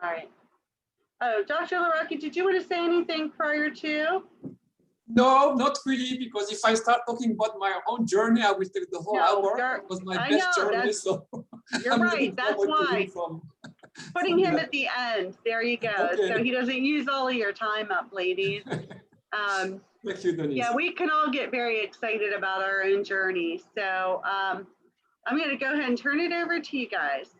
All right. Oh, Dr. Laraki, did you want to say anything prior to? No, not really, because if I start talking about my own journey, I will take the whole hour. It was my best journey, so you're right. That's why. Putting him at the end. There you go. Okay. So he doesn't use all of your time up, ladies. Thank you, Denise. Yeah, we can all get very excited about our own journey. So I'm going to go ahead and turn it over to you guys.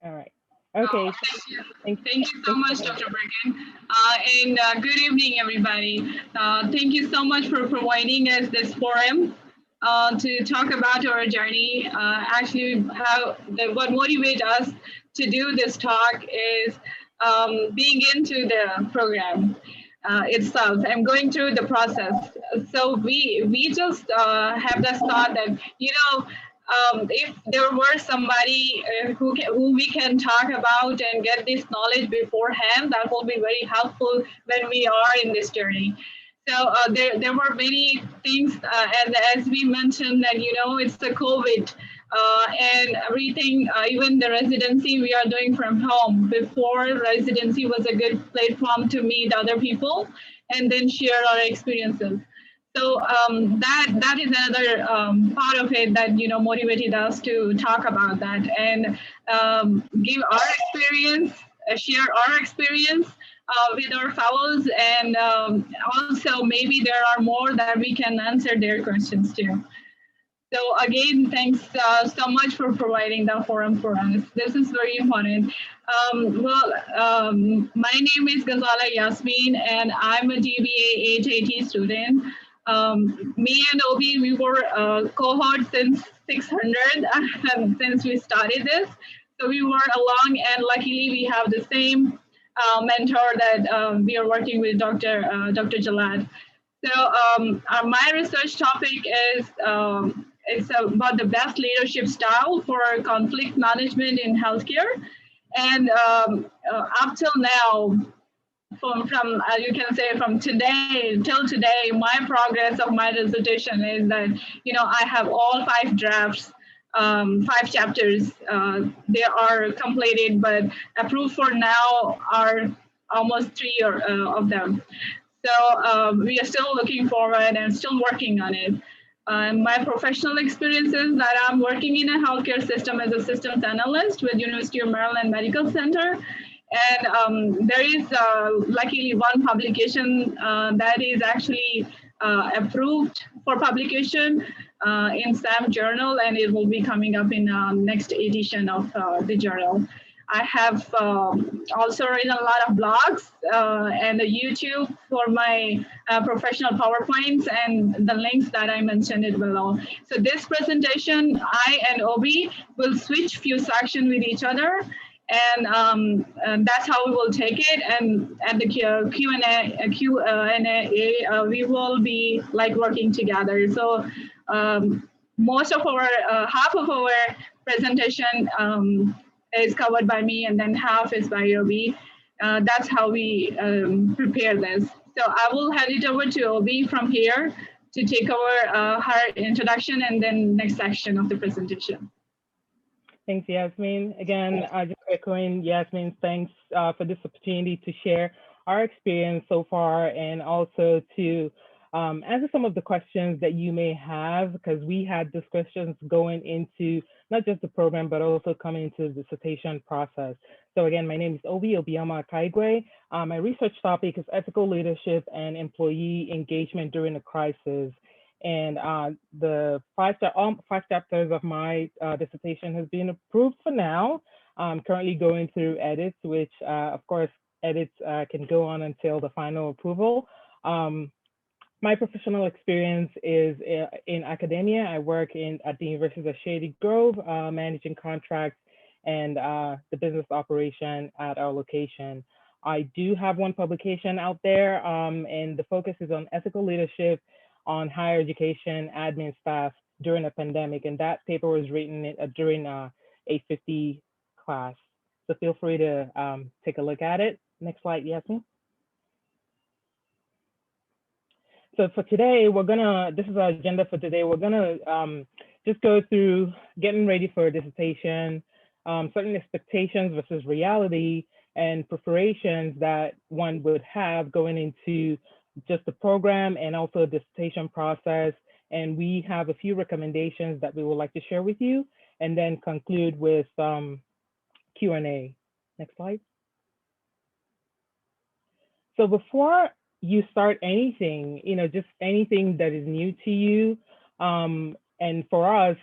All right. Okay. Thank you so much, Dr. Bergen. And good evening, everybody. Thank you so much for providing us this forum to talk about our journey. Actually, what motivates us to do this talk is being into the program itself and going through the process. So we just have this thought that, if there were somebody who we can talk about and get this knowledge beforehand, that will be very helpful when we are in this journey. So there were many things, and as we mentioned that, it's the COVID and everything, even the residency we are doing from home. Before, residency was a good platform to meet other people and then share our experiences. So that is another part of it that motivated us to talk about that and give our experience, share our experience with our fellows, and also maybe there are more that we can answer their questions too. So again, thanks so much for providing the forum for us. This is very important. My name is Ghazala Yasmin, and I'm a DBA HAT student. Me and Obi, we were cohort since 600, since we started this. So we were along, and luckily we have the same mentor that we are working with, Dr. Jalad. So my research topic is it's about the best leadership style for conflict management in healthcare. And up till now, from you can say from today till today, my progress of my dissertation is that I have all 5 drafts, 5 chapters. They are completed, but approved for now are almost 3 of them. So we are still looking forward and still working on it. My professional experiences that I'm working in a healthcare system as a systems analyst with University of Maryland Medical Center. And there is luckily one publication that is actually approved for publication in SAM journal, and it will be coming up in next edition of the journal. I have also written a lot of blogs and a YouTube for my professional PowerPoints and the links that I mentioned it below. So this presentation, I and Obi will switch few sections with each other, and that's how we will take it. And at the Q&A, we will be like working together. So most of our, half of our presentation is covered by me, and then half is by Obi. That's how we prepare this. So I will hand it over to Obi from here to take over her introduction and then next section of the presentation. Thanks, Yasmin. Again, just echoing Yasmin's thanks for this opportunity to share our experience so far, and also to answer some of the questions that you may have, because we had discussions going into not just the program, but also coming into the dissertation process. So again, my name is Obioma Akaigwe. My research topic is ethical leadership and employee engagement during a crisis. And the all 5 chapters of my dissertation has been approved for now. I'm currently going through edits, which of course, edits can go on until the final approval. My professional experience is in academia. I work at the University of Shady Grove, managing contracts and the business operation at our location. I do have one publication out there, and the focus is on ethical leadership on higher education admin staff during a pandemic. And that paper was written during a 850 class. So feel free to take a look at it. Next slide, Yasmin. So for today, this is our agenda for today. We're gonna just go through getting ready for a dissertation, certain expectations versus reality and preparations that one would have going into just the program and also the dissertation process. And we have a few recommendations that we would like to share with you and then conclude with Q&A. Next slide. So before you start anything, just anything that is new to you, and for us,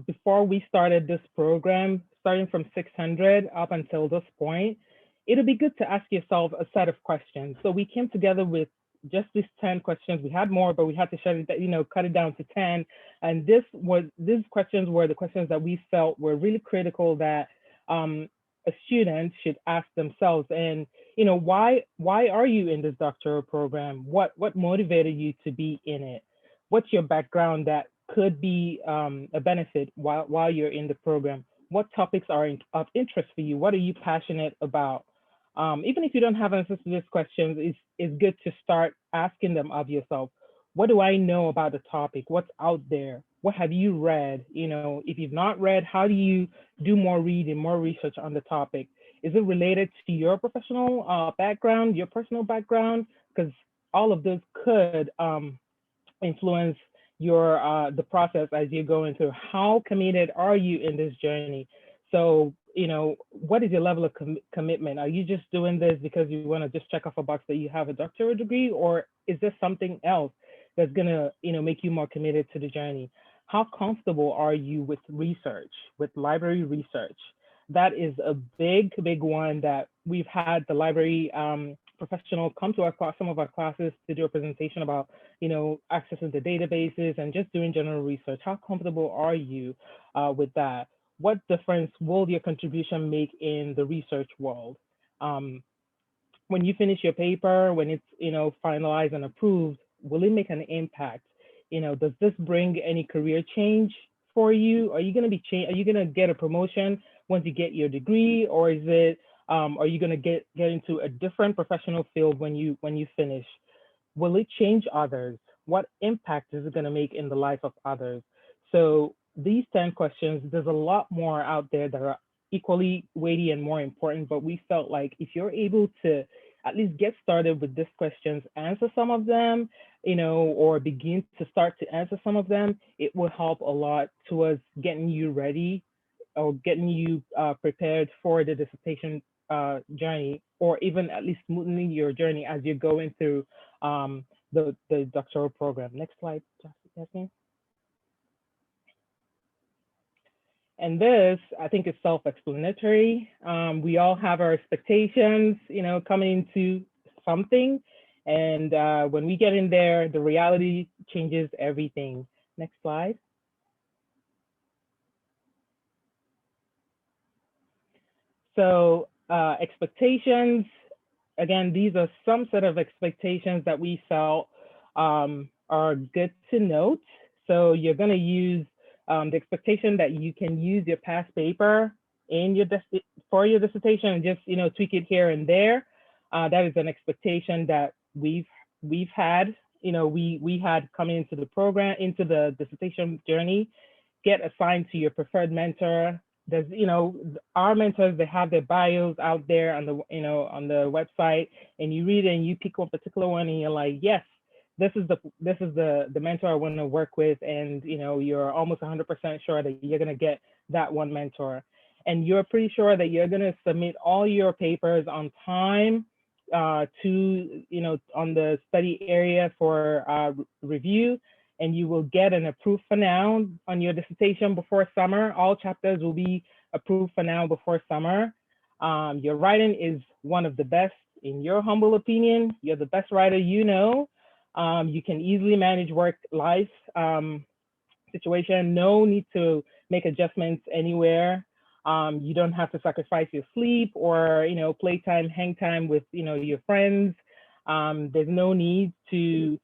before we started this program, starting from 600 up until this point, it'll be good to ask yourself a set of questions. So we came together with just these 10 questions. We had more, but we had to cut it down to 10. And these questions were the questions that we felt were really critical that a student should ask themselves. And why are you in this doctoral program? What motivated you to be in it? What's your background that could be a benefit while you're in the program? What topics are of interest for you? What are you passionate about? Even if you don't have answers to these questions, it's good to start asking them of yourself. What do I know about the topic? What's out there? What have you read? If you've not read, how do you do more reading, more research on the topic? Is it related to your professional background, your personal background? Because all of those could influence your the process as you go into how committed are you in this journey. So what is your level of commitment? Are you just doing this because you want to just check off a box that you have a doctoral degree, or is there something else that's gonna make you more committed to the journey? How comfortable are you with research, with library research? That is a big one that we've had the library professional come to our class, some of our classes, to do a presentation about, accessing the databases and just doing general research. How comfortable are you with that? What difference will your contribution make in the research world? When you finish your paper, when it's, finalized and approved, will it make an impact? Does this bring any career change for you? Are you going to get a promotion once you get your degree, or is it, are you going to get into a different professional field when you finish? Will it change others? What impact is it going to make in the life of others? So these 10 questions, there's a lot more out there that are equally weighty and more important, but we felt like if you're able to at least get started with these questions, answer some of them, or begin to start to answer some of them, it will help a lot towards getting you ready or getting you prepared for the dissertation journey, or even at least smoothing your journey as you're going through the doctoral program. Next slide, Jasmine. And this, I think, is self-explanatory. We all have our expectations, coming into something. And when we get in there, the reality changes everything. Next slide. So expectations, again, these are some set of expectations that we felt are good to note. So you're going to use the expectation that you can use your past paper in for your dissertation and just tweak it here and there. That is an expectation that we've had. We had coming into the program, into the dissertation journey. Get assigned to your preferred mentor. There's our mentors, they have their bios out there on the on the website, and you read it and you pick one particular one and you're like, yes, this is the mentor I want to work with, and you're almost 100% sure that you're going to get that one mentor, and you're pretty sure that you're going to submit all your papers on time to on the study area for review, and you will get an approved for now on your dissertation before summer. All chapters will be approved for now before summer. Your writing is one of the best, in your humble opinion. You're the best writer you know. You can easily manage work-life situation. No need to make adjustments anywhere. You don't have to sacrifice your sleep or playtime, hang time with your friends. There's no need to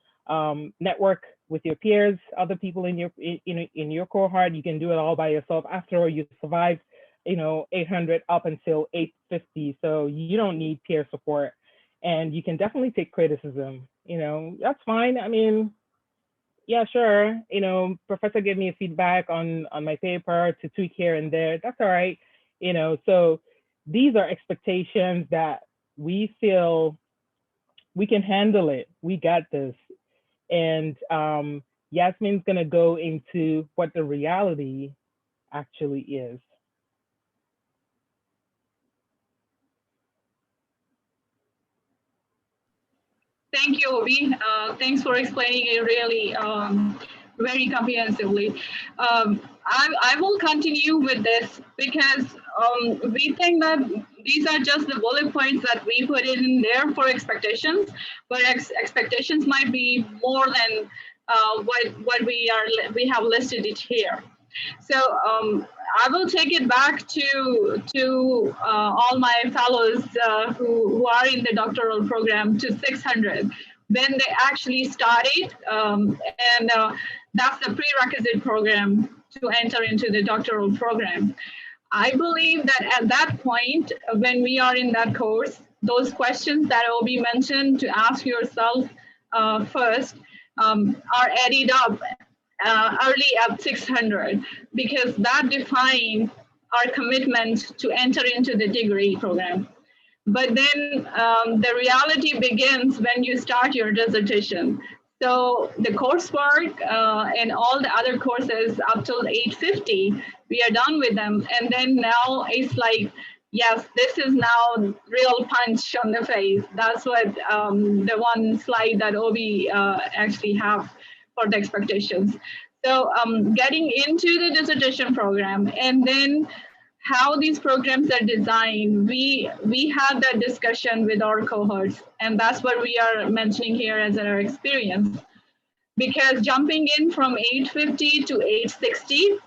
network with your peers, other people in your cohort. You can do it all by yourself. After all, you survived 800 up until 850, so you don't need peer support. And you can definitely take criticism. That's fine. I mean, yeah, sure. Professor gave me a feedback on my paper to tweak here and there. That's all right. you know. So these are expectations that we feel we can handle it. We got this. And Yasmin's gonna go into what the reality actually is. Thank you, Obi. Thanks for explaining it really very comprehensively. I will continue with this because we think that these are just the bullet points that we put in there for expectations, but expectations might be more than what we have listed it here. So I will take it back to all my fellows who are in the doctoral program to 600 when they actually started, and that's the prerequisite program to enter into the doctoral program. I believe that at that point, when we are in that course, those questions that Obi mentioned to ask yourself first are added up early at 600, because that defines our commitment to enter into the degree program. But then the reality begins when you start your dissertation. So the coursework and all the other courses up till 850, we are done with them. And then now it's like, yes, this is now real punch on the face. That's what the one slide that Obi actually have for the expectations. So getting into the dissertation program, and then how these programs are designed, we had that discussion with our cohorts, and that's what we are mentioning here as our experience. Because jumping in from 850 to 860,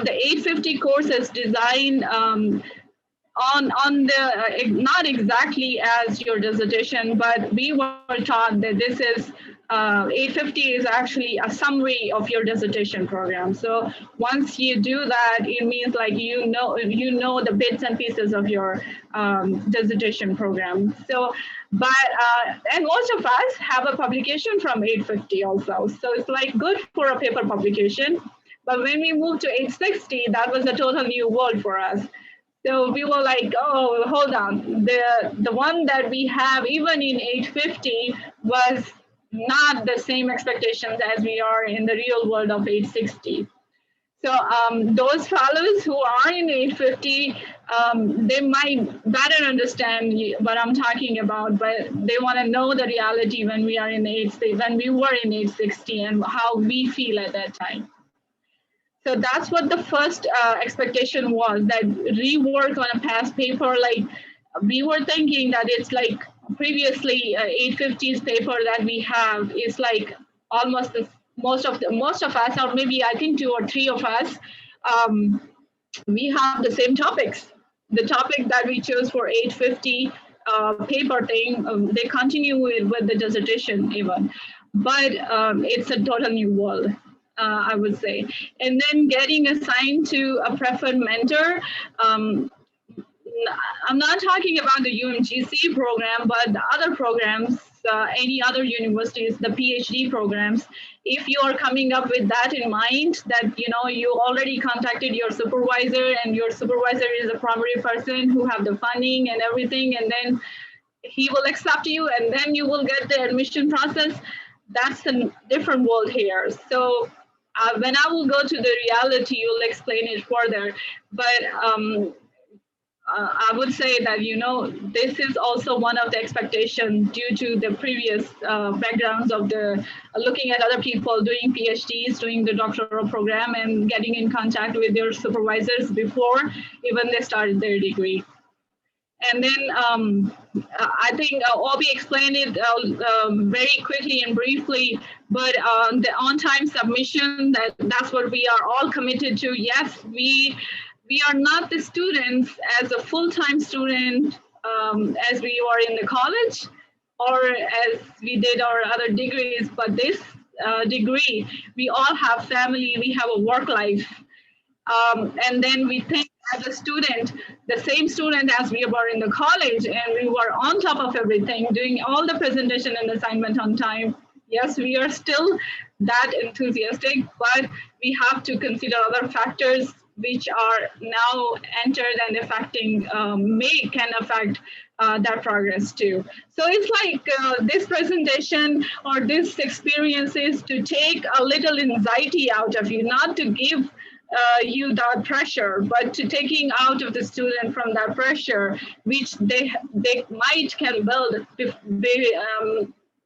the 850 course is designed on the, not exactly as your dissertation, but we were taught that this is 850 is actually a summary of your dissertation program. So once you do that, it means like you know the bits and pieces of your dissertation program. So, but and most of us have a publication from 850 also. So it's like good for a paper publication. But when we moved to 860, that was a total new world for us. So we were like, oh, hold on. The one that we have even in 850 was not the same expectations as we are in the real world of 860. So those fellows who are in 850, they might better understand what I'm talking about, but they want to know the reality when we are in 860, when we were in 860, and how we feel at that time. So that's what the first expectation was, that rework on a past paper. Like we were thinking that it's like previously 850's paper that we have is like almost most of us, or maybe I think 2 or 3 of us, we have the same topics. The topic that we chose for 850 paper thing, they continue with the dissertation even, but it's a total new world. I would say. And then getting assigned to a preferred mentor. I'm not talking about the UMGC program, but the other programs, any other universities, the PhD programs. If you are coming up with that in mind, that you already contacted your supervisor, and your supervisor is a primary person who have the funding and everything, and then he will accept you, and then you will get the admission process. That's a different world here. So when I will go to the reality, you'll explain it further. But I would say that, this is also one of the expectations due to the previous backgrounds of the looking at other people doing PhDs, doing the doctoral program, and getting in contact with their supervisors before even they started their degree. And then I think Obi explained it very quickly and briefly, but the on-time submission, that's what we are all committed to. Yes, we are not the students as a full-time student as we were in the college or as we did our other degrees, but this degree, we all have family, we have a work life. And then we think as a student, the same student as we were in the college, and we were on top of everything, doing all the presentation and assignment on time. Yes, we are still that enthusiastic, but we have to consider other factors which are now entered and affecting, can affect that progress too. So it's like this presentation or this experience is to take a little anxiety out of you, not to give you that pressure, but to taking out of the student from that pressure, which they might can build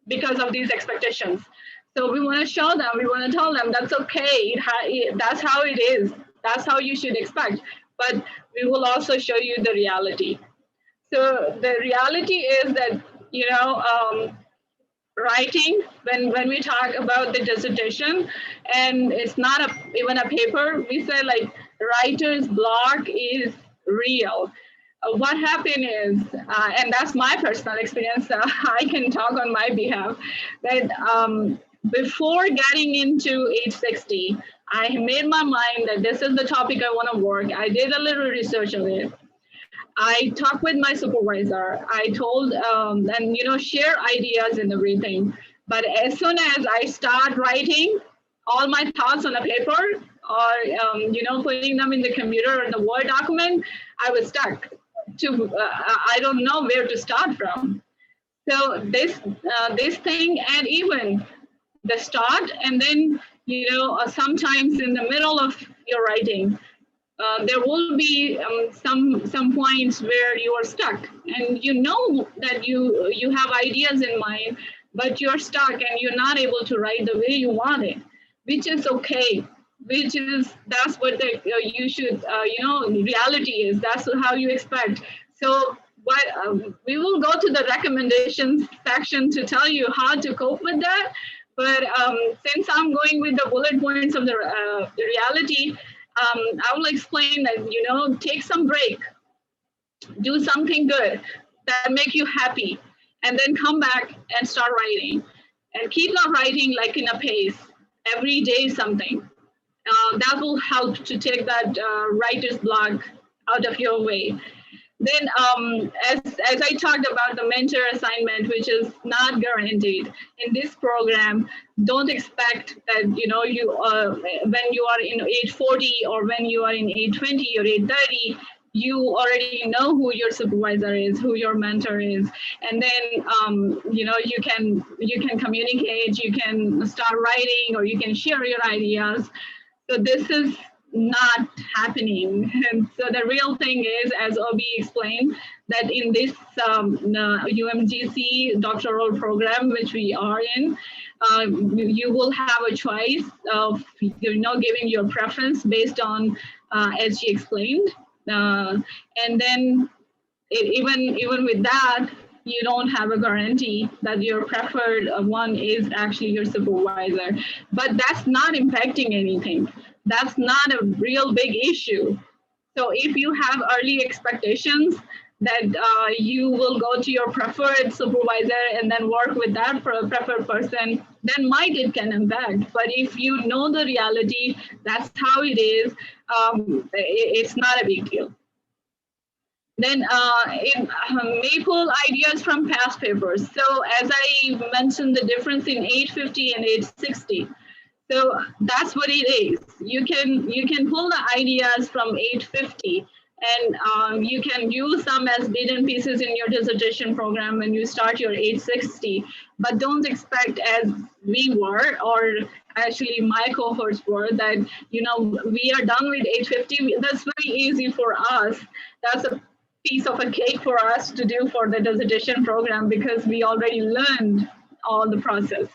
because of these expectations. So we want to show them, we want to tell them that's okay, that's how it is, that's how you should expect, but we will also show you the reality. So the reality is that, you know, writing, when we talk about the dissertation, and it's not even a paper, we say like writer's block is real. What happened is, and that's my personal experience, I can talk on my behalf, that before getting into 860, I made my mind that this is the topic I want to work. I did a little research on it. I talked with my supervisor. I told, and you know, share ideas and everything. But as soon as I start writing all my thoughts on a paper, or you know, putting them in the computer or the Word document, I was stuck. I don't know where to start from. So this thing, and even the start, and then you know, sometimes in the middle of your writing, there will be some points where you are stuck, and you know that you have ideas in mind, but you're stuck and you're not able to write the way you want it, which is okay. That's what you should, you know, reality is. That's how you expect. So we will go to the recommendations section to tell you how to cope with that. But since I'm going with the bullet points of the reality, I will explain that, you know, take some break, do something good that make you happy, and then come back and start writing. And keep on writing like in a pace, every day something. That will help to take that writer's block out of your way. Then as I talked about the mentor assignment, which is not guaranteed in this program, don't expect that, you know, you when you are in 840 or when you are in 820 or 830, you already know who your supervisor is, who your mentor is, and then you know, you can communicate, you can start writing, or you can share your ideas. So this is not happening. And so the real thing is, as Obi explained, that in this UMGC doctoral program, which we are in, you will have a choice of, you know, giving your preference based on, as she explained. And then even with that, you don't have a guarantee that your preferred one is actually your supervisor. But that's not impacting anything. That's not a real big issue. So if you have early expectations that you will go to your preferred supervisor and then work with that preferred person, then it can impact. But if you know the reality, that's how it is, it's not a big deal. Then may pull ideas from past papers. So as I mentioned, the difference in 850 and 860. So that's what it is. You can pull the ideas from 850, and you can use them as bits and pieces in your dissertation program when you start your 860. But don't expect, as we were, or actually my cohorts were, that, you know, we are done with 850. That's very easy for us. That's a piece of a cake for us to do for the dissertation program, because we already learned all the process.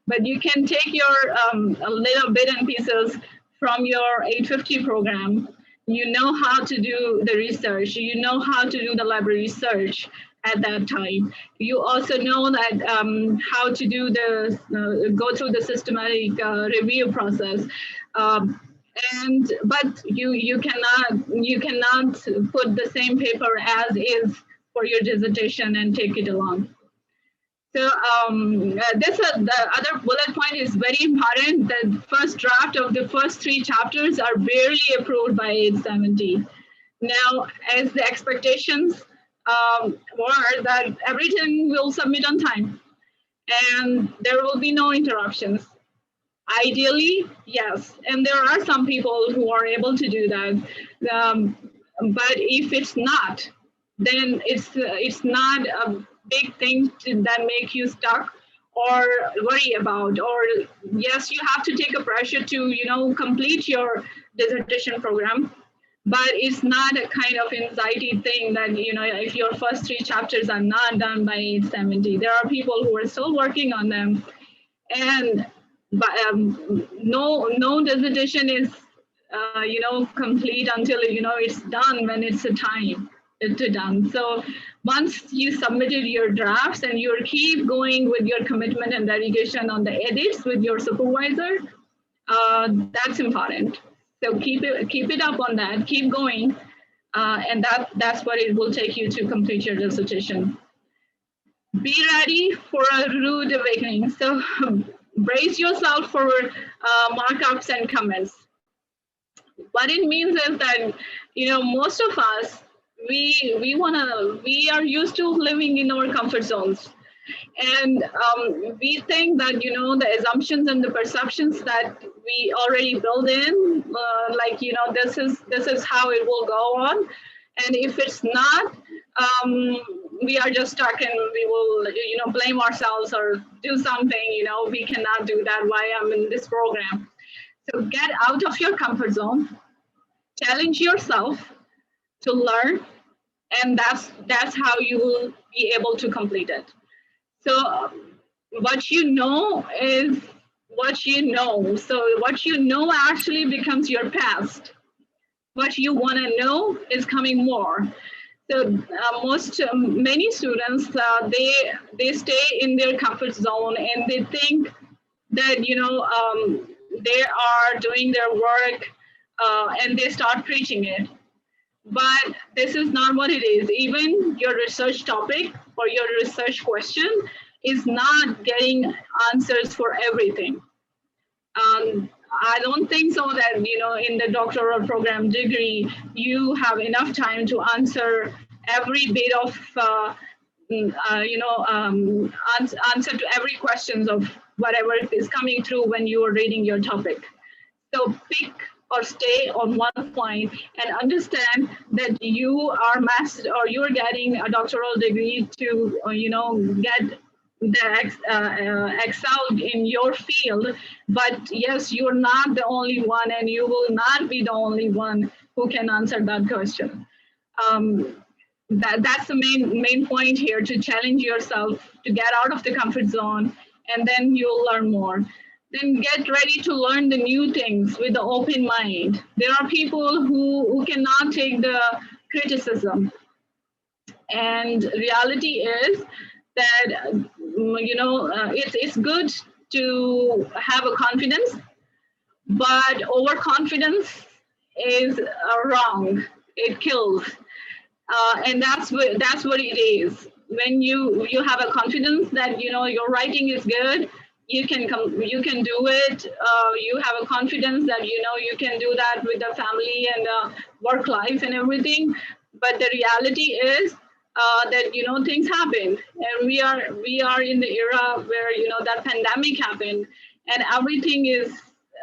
But you can take your a little bit and pieces from your 850 program. You know how to do the research. You know how to do the library search at that time. You also know that how to do the go through the systematic review process. But you cannot put the same paper as is for your dissertation and take it along. So the other bullet point is very important. The first draft of the first 3 chapters are barely approved by 870. Now, as the expectations were that everything will submit on time and there will be no interruptions. Ideally, yes. And there are some people who are able to do that. But if it's not, then it's not a big thing that make you stuck or worry about. Or yes, you have to take a pressure to complete your dissertation program, but it's not a kind of anxiety thing that if your first 3 chapters are not done by 870. There are people who are still working on them, and but no dissertation is complete until it's done when it's a time to done. So once you submitted your drafts and you keep going with your commitment and dedication on the edits with your supervisor, that's important. So keep it up on that, keep going, and that's what it will take you to complete your dissertation. Be ready for a rude awakening. So brace yourself for markups and comments. What it means is that most of us we are used to living in our comfort zones, and we think that the assumptions and the perceptions that we already build in, this is how it will go on, and if it's not, we are just stuck and we will blame ourselves or do something. We cannot do that. Why I'm in this program? So get out of your comfort zone, challenge yourself to learn, and that's how you will be able to complete it. So what you know is what you know. So what you know actually becomes your past. What you want to know is coming more. So many students, they stay in their comfort zone and they think that they are doing their work and they start preaching it. But this is not what it is. Even your research topic or your research question is not getting answers for everything. I don't think so that in the doctoral program degree you have enough time to answer every bit of answer to every questions of whatever is coming through when you are reading your topic. So pick or stay on one point and understand that you are master or you're getting a doctoral degree to get the excel in your field. But yes, you're not the only one, and you will not be the only one who can answer that question. That's the main point here, to challenge yourself, to get out of the comfort zone, and then you'll learn more. Then get ready to learn the new things with the open mind. There are people who cannot take the criticism. And reality is that, it's good to have a confidence, but overconfidence is wrong. It kills. And that's what it is. When you have a confidence that, your writing is good, you can do it. You have a confidence that you can do that with the family and work life and everything. But the reality is that things happen, and we are in the era where that pandemic happened, and everything is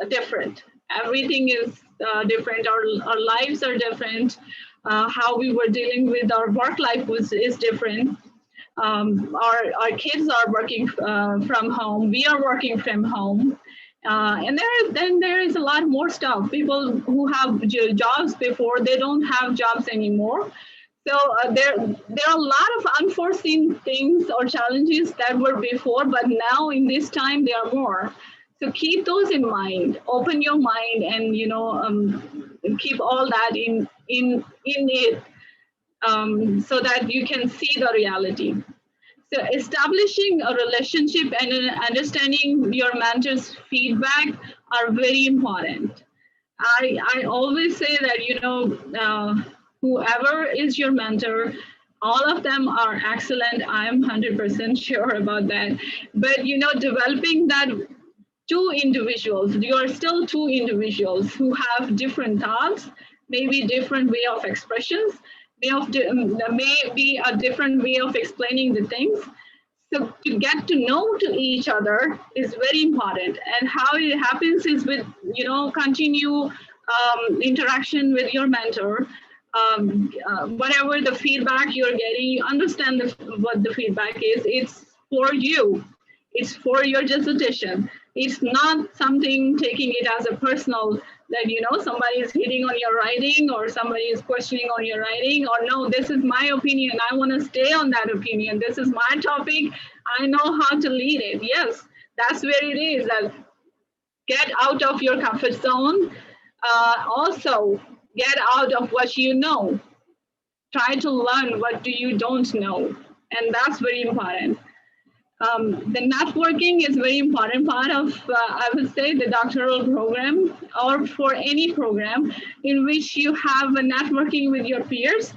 different. Everything is different. Our lives are different. How we were dealing with our work life is different. Our kids are working from home. We are working from home. And there is a lot more stuff. People who have jobs before, they don't have jobs anymore. So there are a lot of unforeseen things or challenges that were before, but now in this time there are more. So keep those in mind. Open your mind, and keep all that in it, so that you can see the reality. So establishing a relationship and understanding your mentor's feedback are very important. I always say that, whoever is your mentor, all of them are excellent. I'm 100% sure about that. But, developing that two individuals, you are still two individuals who have different thoughts, maybe different way of expressions, may be a different way of explaining the things. So to get to know to each other is very important. And how it happens is with, continue interaction with your mentor. Whatever the feedback you're getting, you understand what the feedback is. It's for you. It's for your dissertation. It's not something taking it as a personal that, somebody is hitting on your writing or somebody is questioning on your writing, or no, this is my opinion. I want to stay on that opinion. This is my topic. I know how to lead it. Yes, that's where it is. Get out of your comfort zone. Also, get out of what you know. Try to learn what you don't know. And that's very important. The networking is a very important part of, I would say, the doctoral program, or for any program in which you have a networking with your peers,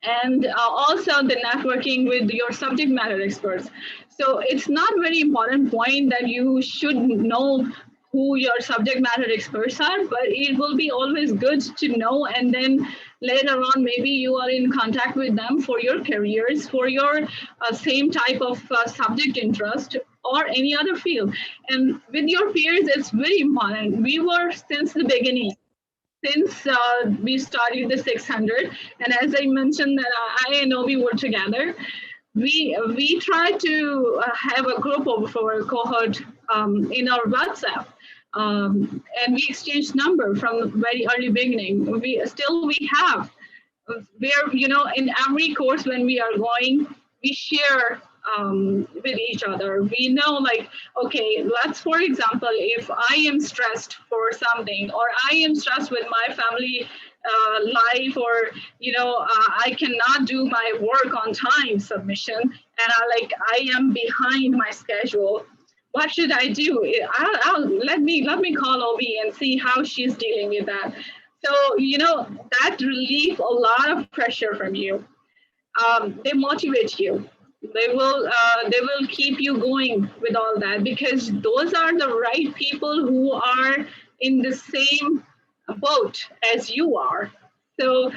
and also the networking with your subject matter experts. So it's not very important point that you should know who your subject matter experts are, but it will be always good to know, and then later on, maybe you are in contact with them for your careers, for your same type of subject interest or any other field. And with your peers, it's very important. We were, since the beginning, since we started the 600, and as I mentioned that I and Obi were together, we try to have a group of our cohort in our WhatsApp. And we exchanged number from very early beginning. We have where, in every course when we are going, we share with each other. We know, like, okay, let's, for example, if I am stressed for something, or I am stressed with my family life, or I cannot do my work on time submission, and I am behind my schedule. What should I do? Let me call Obi and see how she's dealing with that. So that relieves a lot of pressure from you. They motivate you. They will keep you going with all that, because those are the right people who are in the same boat as you are. So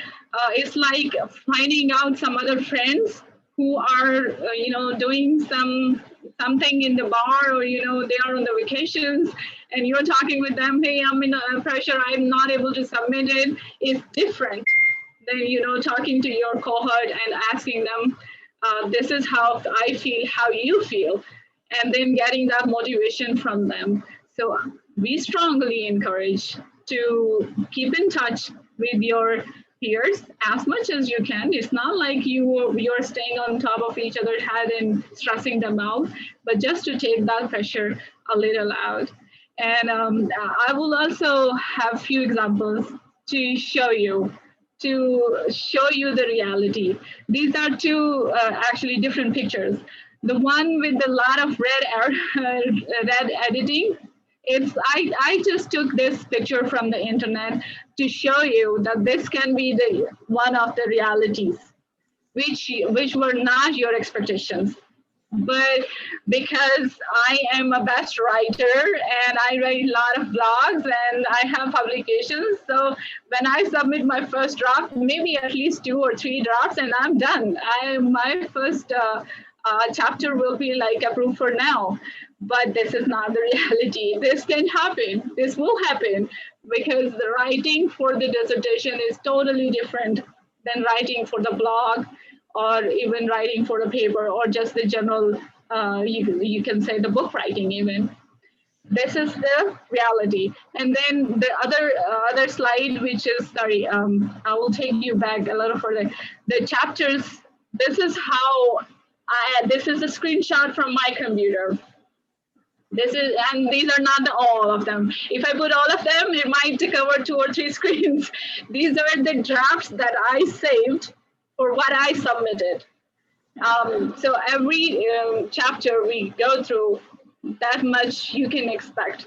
it's like finding out some other friends who are doing something in the bar, or they are on the vacations, and you're talking with them, hey, I'm in pressure, I'm not able to submit it. It's different than talking to your cohort and asking them, this is how I feel, how you feel, and then getting that motivation from them. So we strongly encourage to keep in touch with your peers as much as you can. It's not like you're staying on top of each other's head and stressing them out, but just to take that pressure a little out. And I will also have a few examples to show you the reality. These are two actually different pictures. The one with a lot of red editing, I just took this picture from the internet to show you that this can be the one of the realities, which were not your expectations. But because I am a best writer and I write a lot of blogs and I have publications, so when I submit my first draft, maybe at least 2 or 3 drafts, and I'm done. My first chapter will be approved for now. But this is not the reality. This can happen. This will happen, because the writing for the dissertation is totally different than writing for the blog, or even writing for a paper, or just the general, you can say the book writing even. This is the reality. And then the other slide, which is, sorry, I will take you back a little further. The chapters, this is this is a screenshot from my computer. And these are not all of them. If I put all of them, it might cover 2 or 3 screens. These are the drafts that I saved for what I submitted. So every chapter we go through, that much you can expect.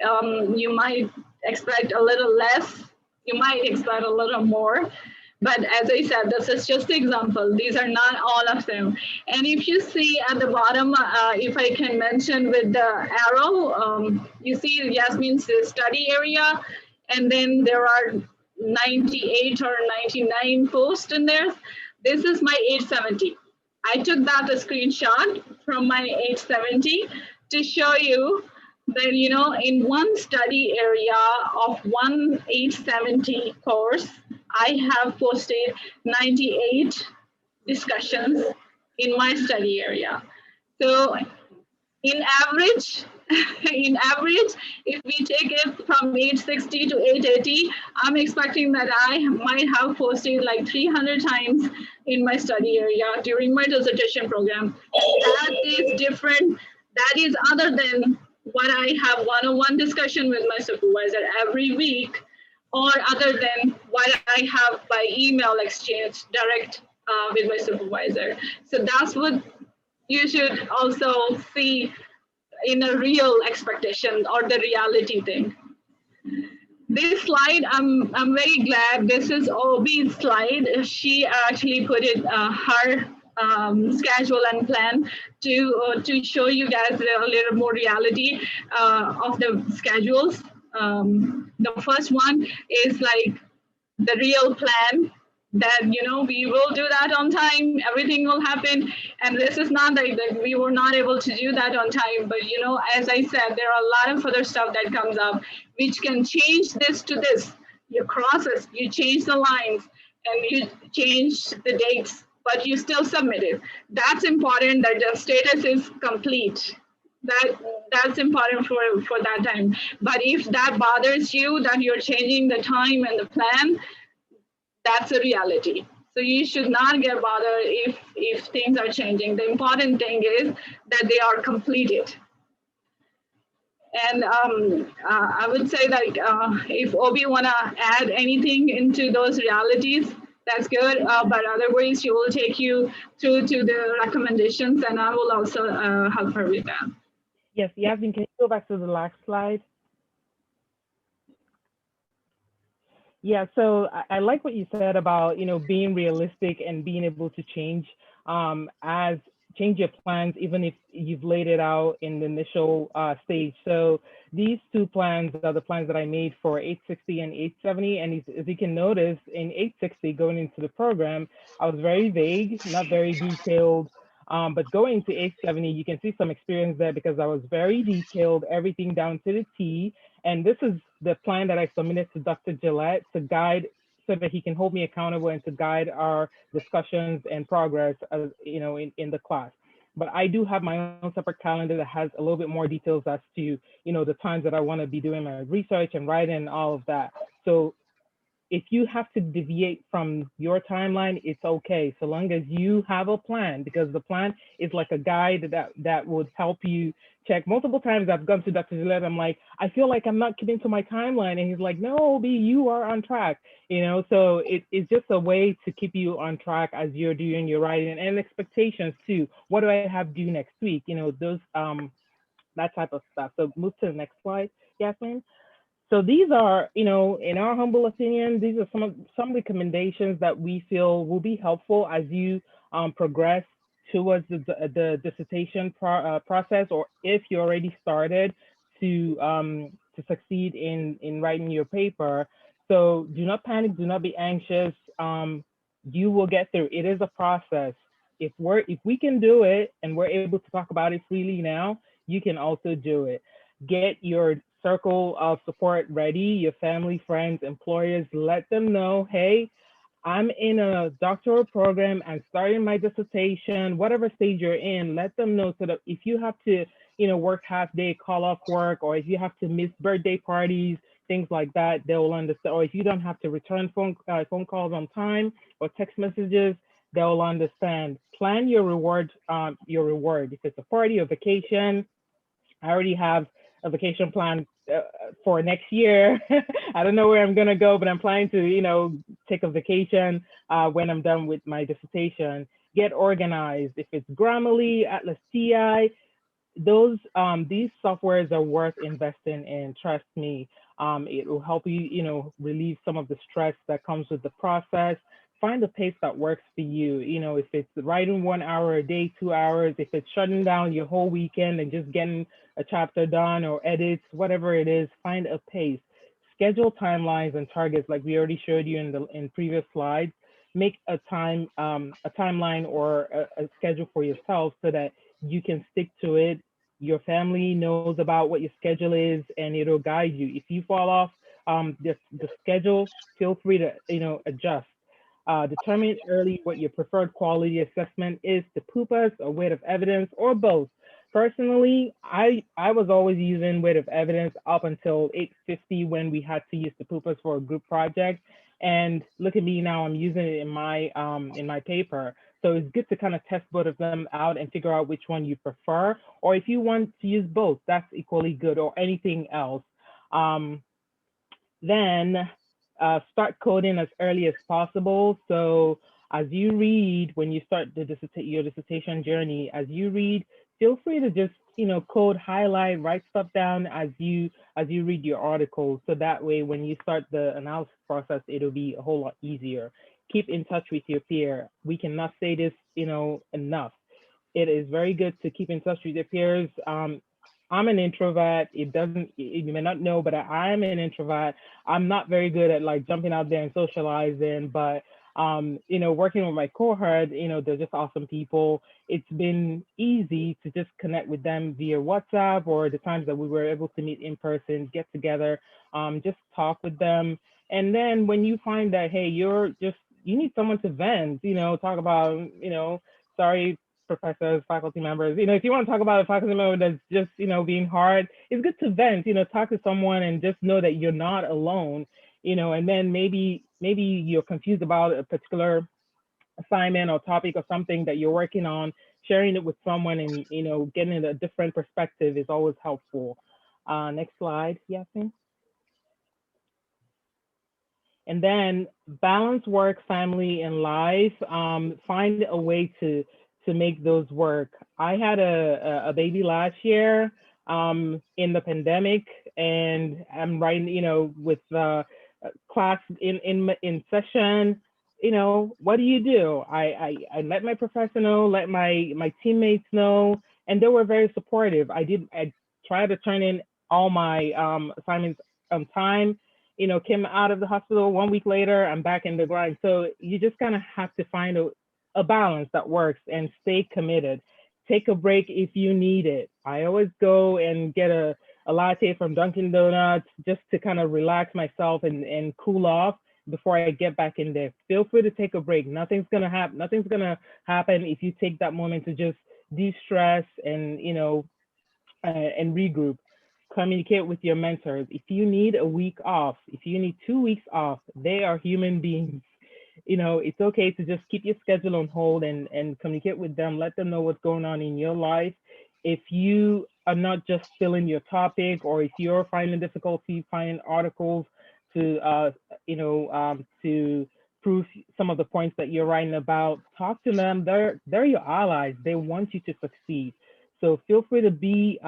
You might expect a little less, you might expect a little more. But as I said, this is just an example. These are not all of them. And if you see at the bottom, if I can mention with the arrow, you see Yasmin's study area, and then there are 98 or 99 posts in there. This is my 870. I took that a screenshot from my 870 to show you that, you know, in one study area of one 870 course, I have posted 98 discussions in my study area. So in average, in average, if we take it from 860 to 880, I'm expecting that I might have posted like 300 times in my study area during my dissertation program. That is different. That is other than what I have one-on-one discussion with my supervisor every week, or other than what I have by email exchange direct with my supervisor. So that's what you should also see in a real expectation or the reality thing. This slide, I'm very glad this is Obi's slide. She actually put it her schedule and plan to show you guys a little more reality of the schedules. The first one is like the real plan that, you know, we will do that on time, everything will happen. And this is not like that we were not able to do that on time, but, you know, as I said, there are a lot of other stuff that comes up which can change this to this. You cross it, you change the lines, and you change the dates, but you still submit it. That's important, that the status is complete. That's important for that time. But if that bothers you, that you're changing the time and the plan, that's a reality. So you should not get bothered if things are changing. The important thing is that they are completed. And I would say, like, if Obi wanna add anything into those realities, that's good. But otherwise, she will take you through to the recommendations, and I will also help her with that. Yes, Yasmin, can you go back to the last slide? Yeah, so I like what you said about, you know, being realistic and being able to change your plans, even if you've laid it out in the initial stage. So these two plans are the plans that I made for 860 and 870. And as you can notice, in 860, going into the program, I was very vague, not very detailed. But going to 870, you can see some experience there because I was very detailed, everything down to the T. And this is the plan that I submitted to Dr. Gillette to guide, so that he can hold me accountable and to guide our discussions and progress, you know, in the class. But I do have my own separate calendar that has a little bit more details as to, you know, the times that I want to be doing my research and writing and all of that. So if you have to deviate from your timeline, it's okay, so long as you have a plan, because the plan is like a guide that would help you check. Multiple times I've gone to Dr. Gillette, I'm like, I feel like I'm not keeping to my timeline. And he's like, no, Obi, you are on track. You know, so it's just a way to keep you on track as you're doing your writing, and expectations too. What do I have due next week? You know, those, that type of stuff. So move to the next slide, Yasmin. So these are, you know, in our humble opinion, these are some recommendations that we feel will be helpful as you progress towards the dissertation process, or if you already started to succeed in writing your paper. So do not panic, do not be anxious. You will get through. It is a process. If we can do it and we're able to talk about it freely now, you can also do it. Get your circle of support ready, your family, friends, employers. Let them know, hey, I'm in a doctoral program, I'm starting my dissertation, whatever stage you're in, let them know, so that if you have to, you know, work half day, call off work, or if you have to miss birthday parties, things like that, they will understand. Or if you don't have to return phone calls on time or text messages, they'll understand. Plan your reward. If it's a party or vacation, I already have a vacation plan for next year. I don't know where I'm gonna go, but I'm planning to, you know, take a vacation when I'm done with my dissertation. Get organized. If it's Grammarly, Atlas TI, these softwares are worth investing in. Trust me. It will help you, you know, relieve some of the stress that comes with the process. Find a pace that works for you. You know, if it's writing 1 hour a day, 2 hours, if it's shutting down your whole weekend and just getting a chapter done or edits, whatever it is, find a pace. Schedule timelines and targets like we already showed you in previous slides. make a timeline or a schedule for yourself so that you can stick to it. Your family knows about what your schedule is, and it'll guide you. If you fall off the schedule, feel free to adjust. Determine early what your preferred quality assessment is, the PUPAS or weight of evidence, or both. Personally, I was always using weight of evidence up until 850 when we had to use the PUPAS for a group project. And look at me now, I'm using it in my paper. So it's good to kind of test both of them out and figure out which one you prefer. Or if you want to use both, that's equally good, or anything else. Then start coding as early as possible. So as you read, when you start your dissertation journey, as you read, feel free to just code, highlight, write stuff down as you read your articles. So that way, when you start the analysis process, it'll be a whole lot easier. Keep in touch with your peer. We cannot say this enough. It is very good to keep in touch with your peers. I'm an introvert. You may not know, but I'm an introvert. I'm not very good at like jumping out there and socializing, but working with my cohort, they're just awesome people. It's been easy to just connect with them via WhatsApp, or the times that we were able to meet in person, get together, just talk with them. And then when you find that, hey, you need someone to vent, talk about, sorry, professors, faculty members, if you want to talk about a faculty member that's just, being hard, it's good to vent, talk to someone and just know that you're not alone, and then maybe you're confused about a particular assignment or topic or something that you're working on. Sharing it with someone and, getting a different perspective is always helpful. Next slide, Yasmin. And then balance work, family, and life. Find a way to make those work. I had a baby last year in the pandemic, and I'm writing, with class in session. What do? I let my professor know, let my teammates know, and they were very supportive. I tried to turn in all my assignments on time. Came out of the hospital 1 week later, I'm back in the grind. So you just kind of have to find a balance that works and stay committed. Take a break if you need it. I always go and get a latte from Dunkin' Donuts just to kind of relax myself and cool off before I get back in there. Feel free to take a break. Nothing's gonna happen if you take that moment to just de-stress and and regroup. Communicate with your mentors. If you need a week off, if you need 2 weeks off, they are human beings. It's okay to just keep your schedule on hold and communicate with them. Let them know what's going on in your life. If you are not just filling your topic, or if you're finding difficulty finding articles to to prove some of the points that you're writing about, talk to them. They're your allies. They want you to succeed. So feel free to be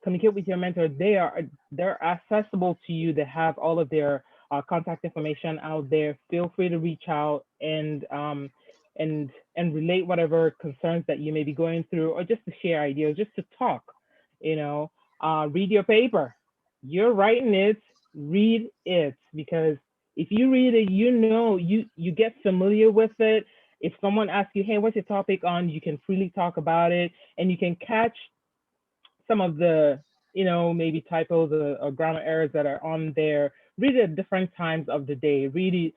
communicate with your mentor. They're accessible to you. They have all of their contact information out there. Feel free to reach out and relate whatever concerns that you may be going through, or just to share ideas, just to talk. Read your paper. You're writing it. Read it, because if you read it, you get familiar with it. If someone asks you, hey, what's your topic on, you can freely talk about it, and you can catch some of the, maybe typos or grammar errors that are on there. Read it at different times of the day. Read it,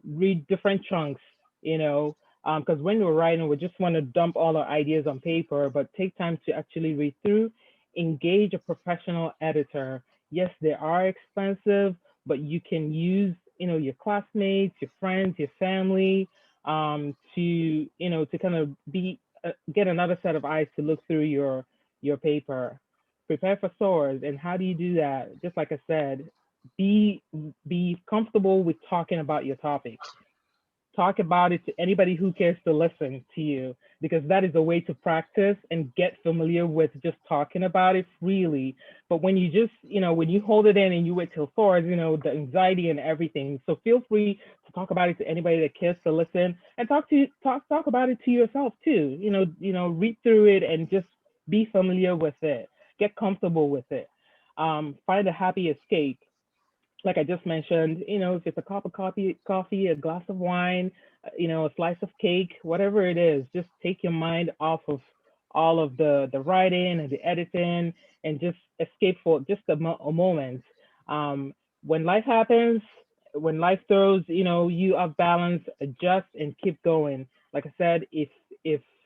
read different chunks, because when we're writing, we just want to dump all our ideas on paper, but take time to actually read through. Engage a professional editor. Yes, they are expensive, but you can use, your classmates, your friends, your family, to kind of get another set of eyes to look through your paper. Prepare for SOARs. And how do you do that? Just like I said, be comfortable with talking about your topic. Talk about it to anybody who cares to listen to you, because that is a way to practice and get familiar with just talking about it freely. But when you just, when you hold it in and you wait till SOARs, the anxiety and everything. So feel free to talk about it to anybody that cares to listen, and talk about it to yourself too. Read through it and just be familiar with it. Get comfortable with it. Find a happy escape. Like I just mentioned, if it's a cup of coffee, a glass of wine, a slice of cake, whatever it is. Just take your mind off of all of the writing and the editing, and just escape for just a moment. Um, when life happens, when life throws, you off balance, adjust and keep going. Like I said, if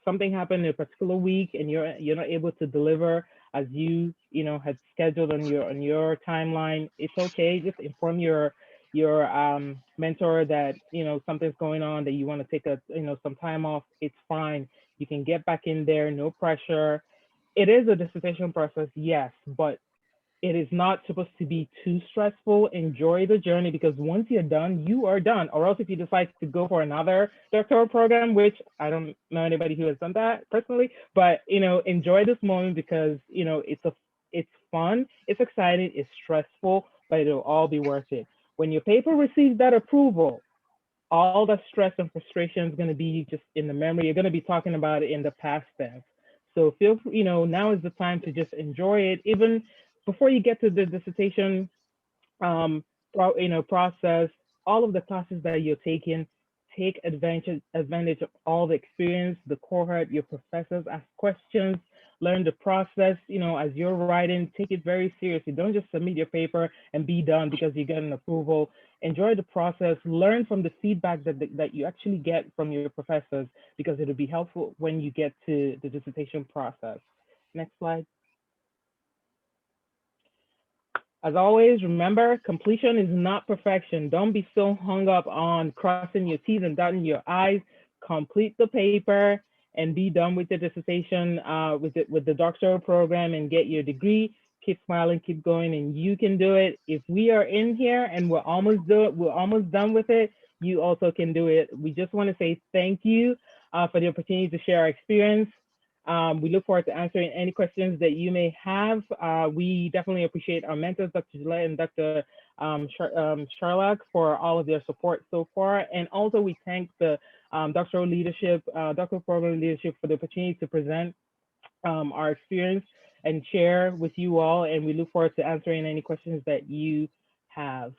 something happened in a particular week and you're not able to deliver as had scheduled on your timeline, it's okay. Just inform your mentor that something's going on, that you want to take some time off. It's fine. You can get back in there, no pressure. It is a dissertation process, yes, but it is not supposed to be too stressful. Enjoy the journey, because once you're done, you are done. Or else if you decide to go for another doctoral program, which I don't know anybody who has done that personally, but enjoy this moment, because it's fun, it's exciting, it's stressful, but it'll all be worth it. When your paper receives that approval, all the stress and frustration is going to be just in the memory. You're going to be talking about it in the past tense. So feel free, now is the time to just enjoy it. Even before you get to the dissertation process, all of the classes that you're taking, take advantage of all the experience, the cohort, your professors, ask questions, learn the process. As you're writing, take it very seriously. Don't just submit your paper and be done because you get an approval. Enjoy the process, learn from the feedback that you actually get from your professors, because it'll be helpful when you get to the dissertation process. Next slide. As always, remember, completion is not perfection. Don't be so hung up on crossing your T's and dotting your I's. Complete the paper and be done with the dissertation, with the doctoral program, and get your degree. Keep smiling, keep going, and you can do it. If we are in here and we're almost done with it, you also can do it. We just want to say thank you for the opportunity to share our experience. We look forward to answering any questions that you may have. We definitely appreciate our mentors, Dr. Gillette and Dr. Sherlock, for all of their support so far. And also we thank the doctoral program leadership for the opportunity to present our experience and share with you all. And we look forward to answering any questions that you have.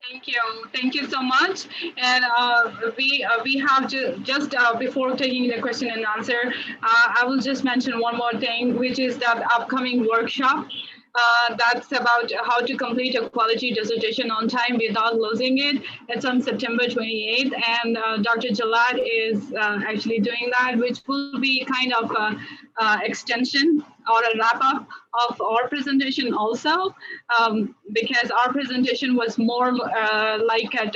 Thank you so much. And we have just before taking the question and answer, I will just mention one more thing, which is that upcoming workshop. That's about how to complete a quality dissertation on time without losing it. It's on September 28th, and Dr. Jalad is actually doing that, which will be kind of extension or a wrap up of our presentation also, because our presentation was more like a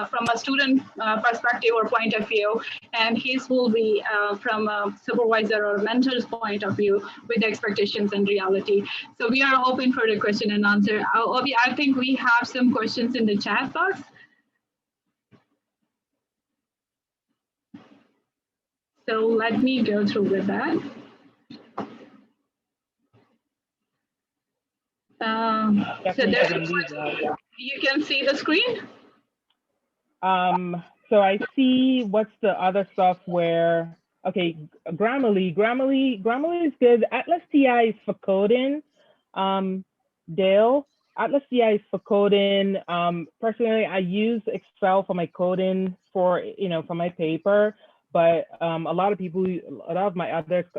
from a student perspective or point of view, and his will be from a supervisor or mentor's point of view with expectations and reality. So we are open for the question and answer. I think we have some questions in the chat box. So let me go through with that. So you can see the screen? So I see, what's the other software? Okay, Grammarly is good. Atlas TI is for coding. Dale, Atlas TI is for coding. Personally, I use Excel for my coding for my paper, but a lot of my other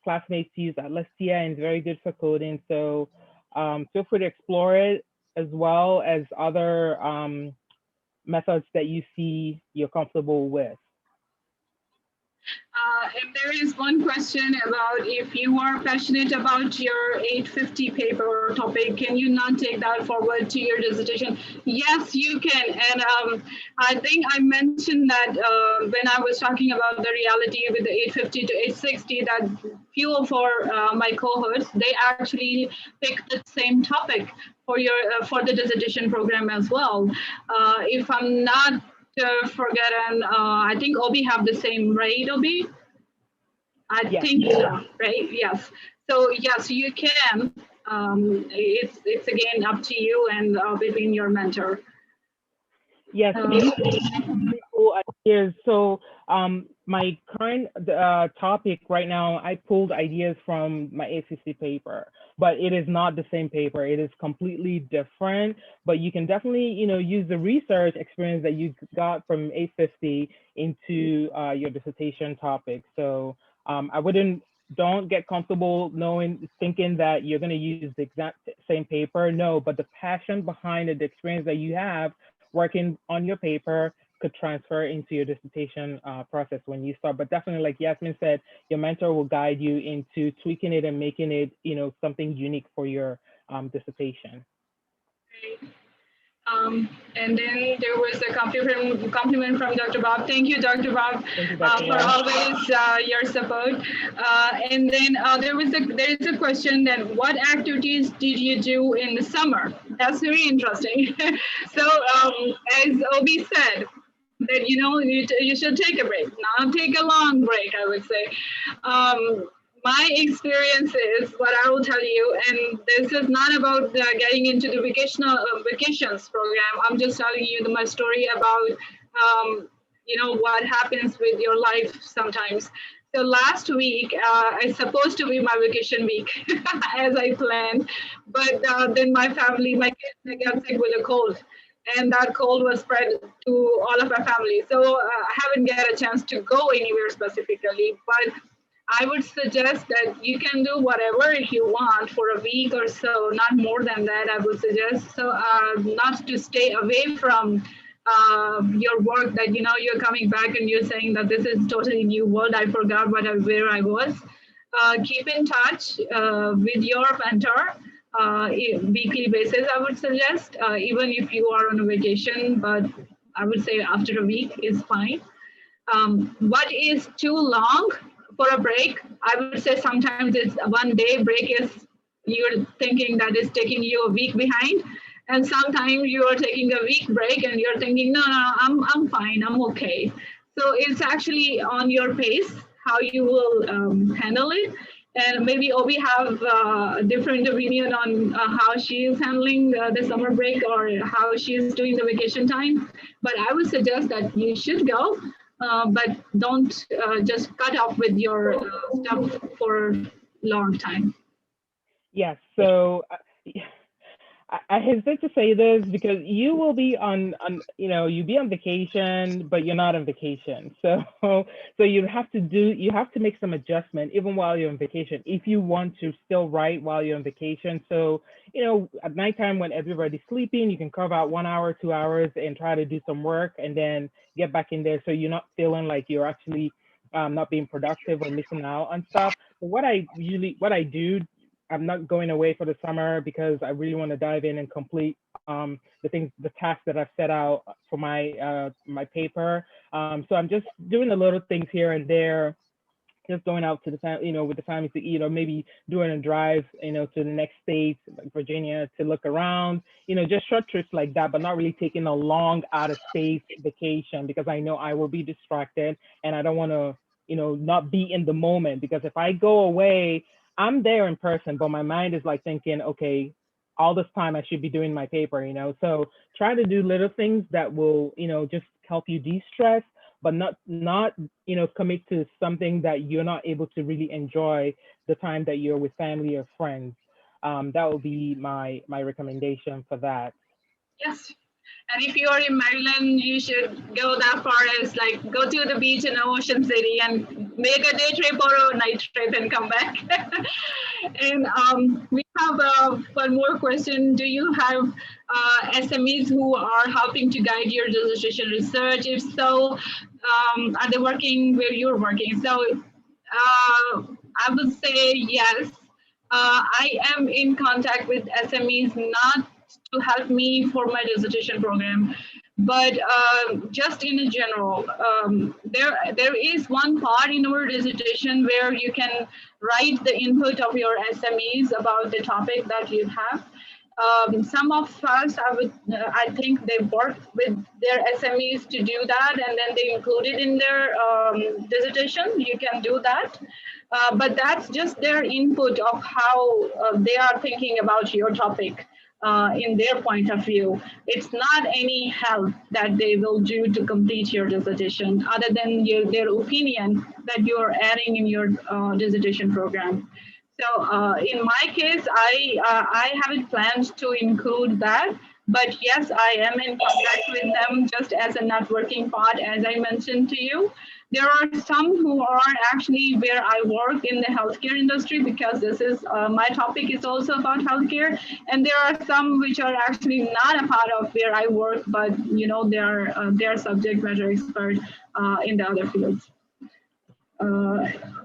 classmates use Atlas TI, and it's very good for coding. So feel free to explore it, as well as other methods that you see you're comfortable with. And there is one question about, if you are passionate about your 850 paper or topic, can you not take that forward to your dissertation? Yes, you can. And I think I mentioned that when I was talking about the reality with the 850 to 860, that few of my cohorts, they actually picked the same topic for the dissertation program as well. If I'm not forgotten, I think Obi have the same, right, Obi? I think so, right? Yes. So yes, you can. It's again up to you and between your mentor. Yes. Yes, so my current topic right now, I pulled ideas from my ACC paper, but it is not the same paper. It is completely different, but you can definitely, use the research experience that you got from 850 into your dissertation topic. So I wouldn't, don't get comfortable thinking that you're going to use the exact same paper. No, but the passion behind it, the experience that you have working on your paper could transfer into your dissertation process when you start. But definitely, like Yasmin said, your mentor will guide you into tweaking it and making it, something unique for your dissertation. And then there was a compliment from Dr. Bob. Thank you, Dr. Bob, for always your support. And then there is a question that what activities did you do in the summer? That's very interesting. So as Obi said, that you should take a break, not take a long break, I would say. My experience is what I will tell you, and this is not about getting into the vacations program. I'm just telling you my story about what happens with your life sometimes. So last week, it's supposed to be my vacation week as I planned, but then my kids got sick with a cold. And that cold was spread to all of our family. So I haven't got a chance to go anywhere specifically, but I would suggest that you can do whatever you want for a week or so, not more than that, I would suggest. So not to stay away from your work that, you're coming back and you're saying that this is totally new world. I forgot where I was. Keep in touch with your mentor. Weekly basis, I would suggest, even if you are on a vacation, but I would say after a week is fine. What is too long for a break? I would say sometimes it's a 1 day break is you're thinking that is taking you a week behind. And sometimes you are taking a week break and you're thinking, no, I'm fine, I'm okay. So it's actually on your pace, how you will handle it. And maybe Obi have a different opinion on how she is handling the summer break or how she is doing the vacation time. But I would suggest that you should go, but don't just cut off with your stuff for a long time. Yes. So I hesitate to say this because you will be you be on vacation, but you're not on vacation. So you have to make some adjustment even while you're on vacation if you want to still write while you're on vacation. So, at nighttime when everybody's sleeping, you can carve out 1 hour, 2 hours and try to do some work and then get back in there. So you're not feeling like you're actually not being productive or missing out on stuff. But what I do, I'm not going away for the summer because I really want to dive in and complete the tasks that I've set out for my my paper. So I'm just doing the little things here and there, just going out to the with the family to eat, or maybe doing a drive, to the next state, like Virginia, to look around, just short trips like that, but not really taking a long out of state vacation because I know I will be distracted and I don't want to, not be in the moment, because if I go away, I'm there in person, but my mind is like thinking, okay, all this time I should be doing my paper, So try to do little things that will, just help you de-stress, but not commit to something that you're not able to really enjoy the time that you're with family or friends. That would be my recommendation for that. Yes. And if you are in Maryland, you should go that far as go to the beach in Ocean City and make a day trip or a night trip and come back. And we have one more question. Do you have SMEs who are helping to guide your dissertation research? If so, are they working where you're working? So I would say yes. I am in contact with SMEs, not to help me for my dissertation program, but just in general, there is one part in our dissertation where you can write the input of your SMEs about the topic that you have. Some of us, I think they work with their SMEs to do that, and then they include it in their dissertation. You can do that. But that's just their input of how they are thinking about your topic. in their point of view. It's not any help that they will do to complete your dissertation other than their opinion that you are adding in your dissertation program. So in my case, I haven't planned to include that, but yes, I am in contact with them just as a networking part, as I mentioned to you. There are some who are actually where I work in the healthcare industry, because this is my topic is also about healthcare, and there are some which are actually not a part of where I work, but you know they are subject matter expert in the other fields.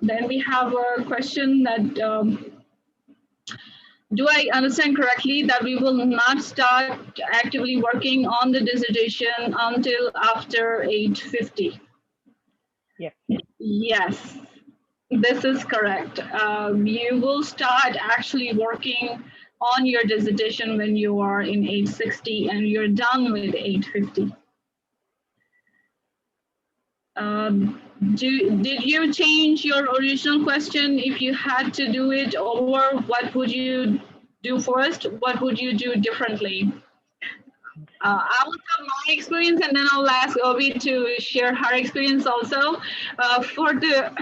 Then we have a question that do I understand correctly that we will not start actively working on the dissertation until after 8:50? Yes. Yes, this is correct. You will start actually working on your dissertation when you are in 8:60 and you're done with 8:50. Did you change your original question if you had to do it over? What would you do first? What would you do differently? I will tell my experience and then I'll ask Obi to share her experience also. For the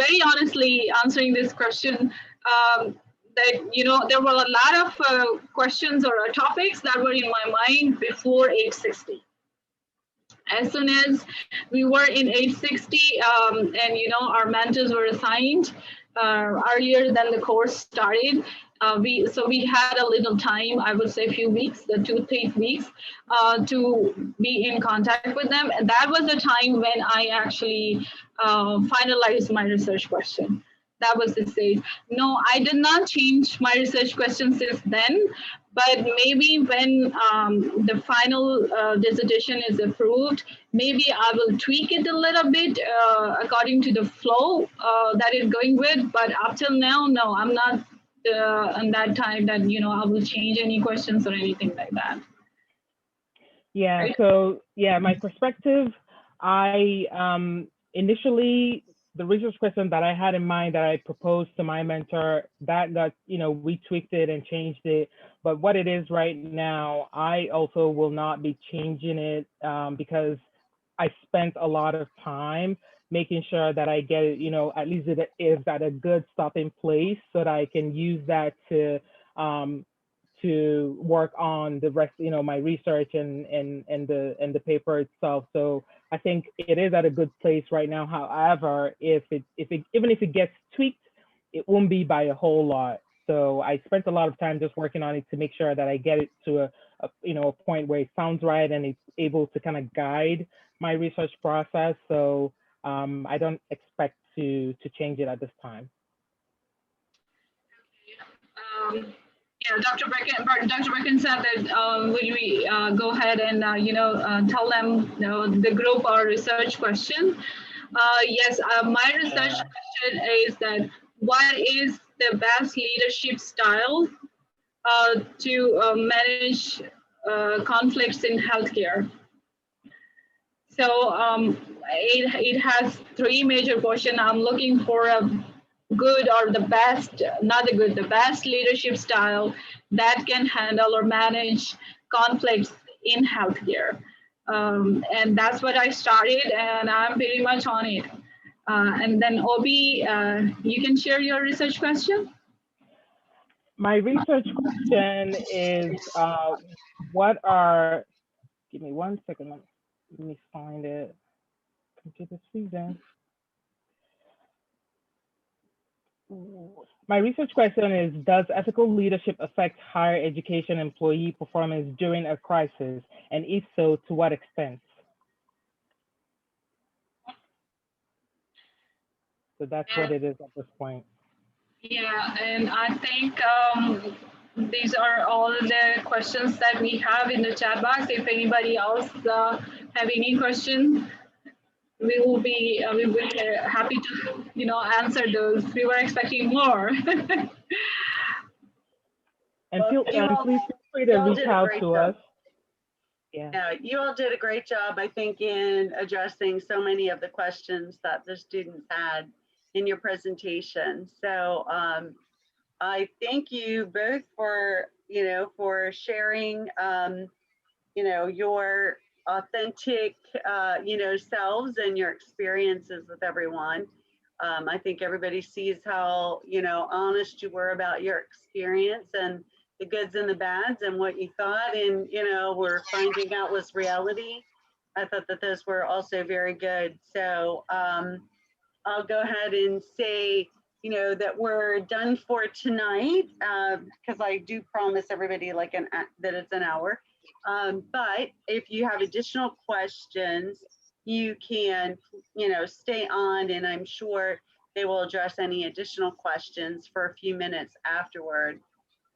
very honestly answering this question, that you know there were a lot of questions or topics that were in my mind before 8:60. As soon as we were in 8:60 and you know our mentors were assigned earlier than the course started, we had a little time, I would say a few weeks, the 2-3 weeks, to be in contact with them, and that was the time when I actually finalized my research question. That was the stage. No, I did not change my research question since then, but maybe when the final dissertation is approved, maybe I will tweak it a little bit according to the flow that it's going with. But up till now, no, I'm not on that time that, you know, I will change any questions or anything like that. Yeah, Right? so yeah, my perspective, I initially, the research question that I had in mind that I proposed to my mentor, that got, you know, we tweaked it and changed it. But what it is right now, I also will not be changing it because I spent a lot of time making sure that I get it, you know, at least it is at a good stopping place so that I can use that to work on the rest, you know, my research and the paper itself. So I think it is at a good place right now. However, even if it gets tweaked, it won't be by a whole lot. So I spent a lot of time just working on it to make sure that I get it to a point where it sounds right and it's able to kind of guide my research process. So I don't expect to change it at this time. Yeah, Dr. Brecken said that would we go ahead and tell them, you know, the group our research question. Yes, my research question is that what is the best leadership style to manage conflicts in healthcare? So it has 3 major portions. I'm looking for a good or the best, not the good, the best leadership style that can handle or manage conflicts in healthcare. And that's what I started, and I'm pretty much on it. And then Obi, you can share your research question. My research question is, give me 1 second, let me find it. Computer freezing. My research question is, does ethical leadership affect higher education employee performance during a crisis? And if so, to what extent? So that's what it is at this point. Yeah, and I think these are all the questions that we have in the chat box. If anybody else have any question, we will be happy to, you know, answer those. We were expecting more. And please feel free to reach out to us. Yeah, you all did a great job, I think, in addressing so many of the questions that the students had in your presentation. So I thank you both for you know, for sharing, you know, your authentic, you know, selves and your experiences with everyone. I think everybody sees how, you know, honest you were about your experience and the goods and the bads and what you thought and, you know, were finding out was reality. I thought that those were also very good. So I'll go ahead and say, you know, that we're done for tonight, because I do promise everybody like that it's an hour. But if you have additional questions, you can, you know, stay on, and I'm sure they will address any additional questions for a few minutes afterward.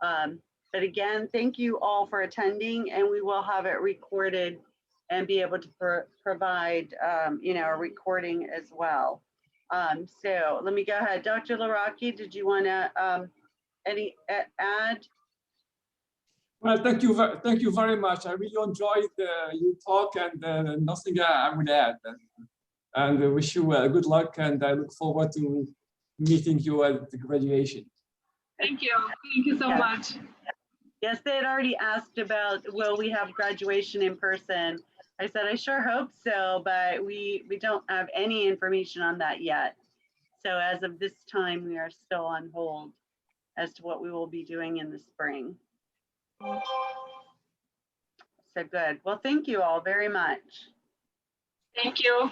But again, thank you all for attending, and we will have it recorded and be able to provide, you know, a recording as well. So let me go ahead. Dr. Laraki, did you want to any add? Well, thank you very much. I really enjoyed your talk, and nothing I would add. And I wish you good luck, and I look forward to meeting you at the graduation. Thank you. Thank you so much. Yes, they had already asked about, will we have graduation in person? I said, I sure hope so, but we don't have any information on that yet. So as of this time, we are still on hold as to what we will be doing in the spring. So good. Well, thank you all very much. Thank you.